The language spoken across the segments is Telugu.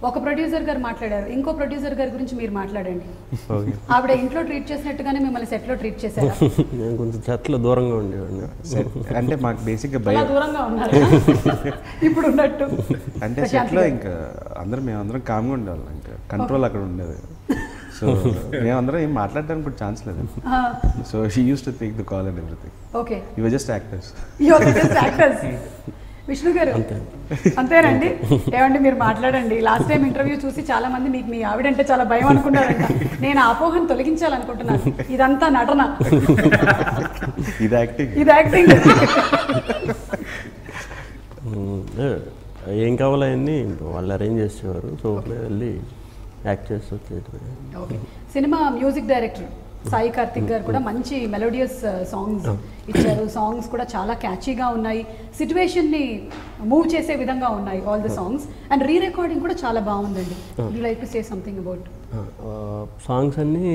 ఒక ప్రొడ్యూసర్ గారు మాట్లాడారు, ఇంకో ప్రొడ్యూసర్ గారి గురించి మీరు మాట్లాడండి. ఆవిడ ఇంట్లో ట్రీట్ చేసినట్టుగానే మిమ్మల్ని సెట్లో ట్రీట్ చేశారా? నేను కొంచెం సెట్లో దూరంగా ఉండేవాడిని. అంటే మాకు బేసిక్గా భయం, దూరంగా ఉన్నారు ఇప్పుడు ఉన్నట్టు. అంటే సెట్లో ఇంకా మేమందరం కామ్గా ఉండేవాళ్ళం, ఇంకా కంట్రోల్ అక్కడ ఉండేది. సో మేమందరం ఏం మాట్లాడడానికి కూడా ఛాన్స్ లేదు. So she use to take the call and everything. Okay, you were just actors. Vishnu గారు అంతేనండి. ఏమండి మీరు మాట్లాడండి. లాస్ట్ టైం ఇంటర్వ్యూ చూసి చాలా మంది మీకు మీ ఆవిడంటే చాలా భయం అనుకున్నారంట. నేను ఆపోహను తొలగించాలనుకుంటున్నాను. ఇదంతా నటన, ఇది యాక్టింగ్. ఏం కావాలన్నీ వాళ్ళు అరేంజ్ చేసేవారు. సో వెళ్ళి యాక్ట్ చేసి వచ్చేది. Cinema music director Sai Karthik గారు కూడా మంచి మెలోడియస్ సాంగ్స్ ఇచ్చారు. సాంగ్స్ కూడా చాలా క్యాచీగా ఉన్నాయి, సిచ్యువేషన్ని మూవ్ చేసే విధంగా ఉన్నాయి all the songs. And re recording కూడా చాలా బాగుందండి. Would you like to say something about songs అన్నీ?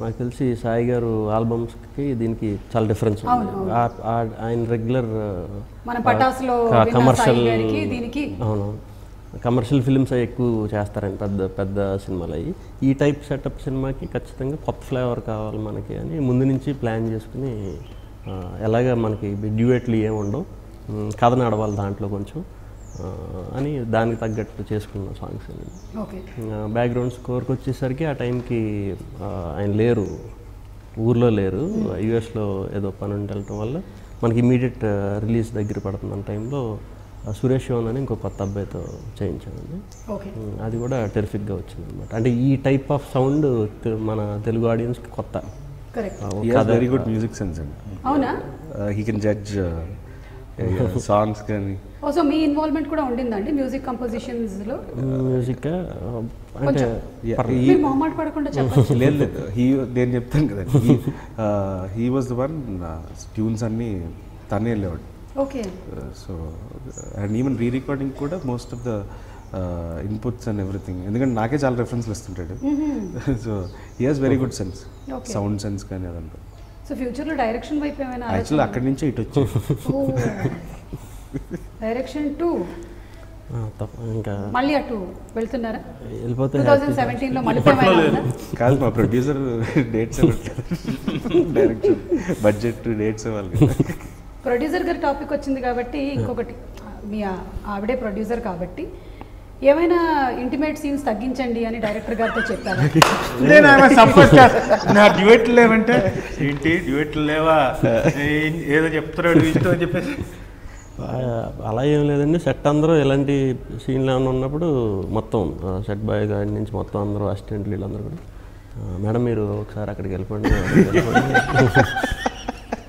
నాకు తెలిసి సాయి గారు ఆల్బమ్స్కి దీనికి చాలా డిఫరెన్స్ ఉంది. ఆయన రెగ్యులర్ కమర్షియల్, అవును, కమర్షియల్ ఫిల్మ్స్ అవి ఎక్కువ చేస్తారని పెద్ద పెద్ద సినిమాలు అవి. ఈ టైప్ సెటప్ సినిమాకి ఖచ్చితంగా కొత్త ఫ్లేవర్ కావాలి మనకి అని ముందు నుంచి ప్లాన్ చేసుకుని, ఎలాగ మనకి డ్యూయెట్లు ఏమి ఉండవు, కథ నడవాలి దాంట్లో కొంచెం అని దానికి తగ్గట్టు చేసుకున్న సాంగ్స్ అండి. బ్యాక్గ్రౌండ్ స్కోర్కి వచ్చేసరికి ఆ టైంకి ఆయన లేరు, ఊర్లో లేరు, యూఎస్లో ఏదో పని ఉండి వెళ్ళటం వల్ల మనకి ఇమీడియట్ రిలీజ్ దగ్గర పడుతున్న టైంలో సురేష్ యోన్ అని ఇంకో కొత్త అబ్బాయితో చేయించానండి. అది కూడా టెరిఫిక్గా వచ్చింది అనమాట. అంటే ఈ టైప్ ఆఫ్ సౌండ్ మన తెలుగు ఆడియన్స్కి కొత్త. వెరీ గుడ్ మ్యూజిక్ సెన్స్ అండి. అవునా? హీ కెన్ జడ్జ్ సాంగ్స్ కానీ. సో మీ ఇన్వాల్వ్మెంట్ కూడా ఉండిందండి మ్యూజిక్ కంపోజిషన్స్లో? మ్యూజిక్ అంటే మొహమాట పడకుండా చెప్పండి. లేదు, నేను చెప్తాను కదా, he was the one. Tunes అన్నీ తనే వెళ్ళేవాడు. Okay. So and even re recording కూడా most of the inputs and everything, ఎందుకంటే నాకే చాలా రెఫరెన్స్లు ఇస్తుంటాడు. So he has very good sense, sound sense కానీ అదంతా. సో ఫ్యూచర్లో డైరెక్షన్ వైపు ఏమైనా? యాక్చువల్లీ అక్కడి నుంచే ఇటు వచ్చి డైరెక్షన్ 2 ఇంకా మళ్ళీ అటు వెళ్తున్నారా? వెళ్ళిపోతే 2017లో మళ్ళీ కాదు, మా producer dates direction budget dates వాళ్ళు. ప్రొడ్యూసర్ గారి టాపిక్ వచ్చింది కాబట్టి ఇంకొకటి, మీ ఆవిడే ప్రొడ్యూసర్ కాబట్టి ఏమైనా ఇంటిమేట్ సీన్స్ తగ్గించండి అని డైరెక్టర్ గారితో చెప్పారు. నా డ్యూయెట్లు లేవంటే ఏంటి డ్యూయెట్లు లేవా, ఏదో చెప్తున్నాడు ఇష్టం అని చెప్పేసి. అలా ఏం లేదండి. సెట్ అందరూ ఎలాంటి సీన్లు ఏమైనా ఉన్నప్పుడు మొత్తం సెట్ బాయ్ గారి నుంచి మొత్తం అందరూ అసిస్టెంట్లు వీళ్ళందరూ కూడా, మేడం మీరు ఒకసారి అక్కడికి వెళ్ళిపోండి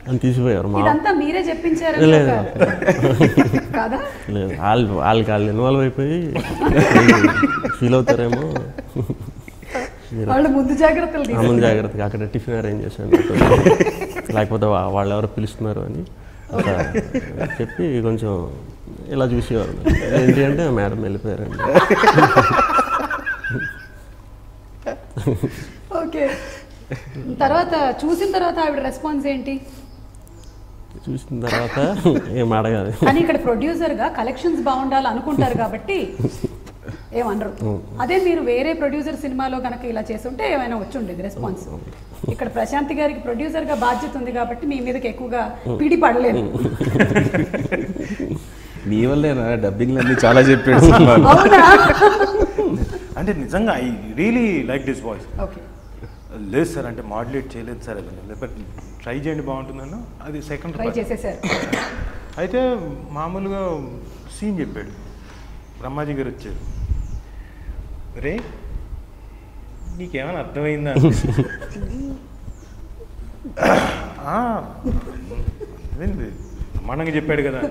అని తీసిపోయారు. ఇదంతా మీరే చెప్పించారు? లేదు లేదు, వాళ్ళకి వాళ్ళు ఇన్వాల్వ్ అయిపోయి ఫీల్ అవుతారేమో. ముందు జాగ్రత్తగా అక్కడ టిఫిన్ అరేంజ్ చేశాను, లేకపోతే వాళ్ళు ఎవరో పిలుస్తున్నారు అని చెప్పి కొంచెం ఇలా చూసేవారు. ఏంటి అంటే మేడం వెళ్ళిపోయారండి. ఓకే. తర్వాత చూసిన తర్వాత ఆవిడ రెస్పాన్స్ ఏంటి? చూసిన తర్వాత ఏం అడగాలి. కానీ ఇక్కడ ప్రొడ్యూసర్గా కలెక్షన్స్ బాగుండాలి అనుకుంటారు కాబట్టి ఏమనరు. అదే మీరు వేరే ప్రొడ్యూసర్ సినిమాలో కనుక ఇలా చేస్తుంటే ఏమైనా వచ్చి ఉండేది రెస్పాన్స్. ఇక్కడ ప్రశాంతి గారికి ప్రొడ్యూసర్గా బాధ్యత ఉంది కాబట్టి మీ మీదకి ఎక్కువగా పిడి పడలేదు. మీ వల్లేనా డబ్బింగ్లు అన్నీ చాలా చెప్పాడు. అంటే నిజంగా I really like this voice. Okay. లేదు సార్ అంటే మాడ్యులేట్ చేయలేదు సార్, అది లేకపోతే ట్రై చేయండి బాగుంటుందన్న, అది సెకండ్ ట్రై చేసేసారు. అయితే మామూలుగా సీన్ చెప్పాడు, బ్రహ్మాజీ గారు వచ్చారు, రే నీకేమైనా అర్థమైందా? అదేంటి బ్రహ్మాండంగా చెప్పాడు కదా,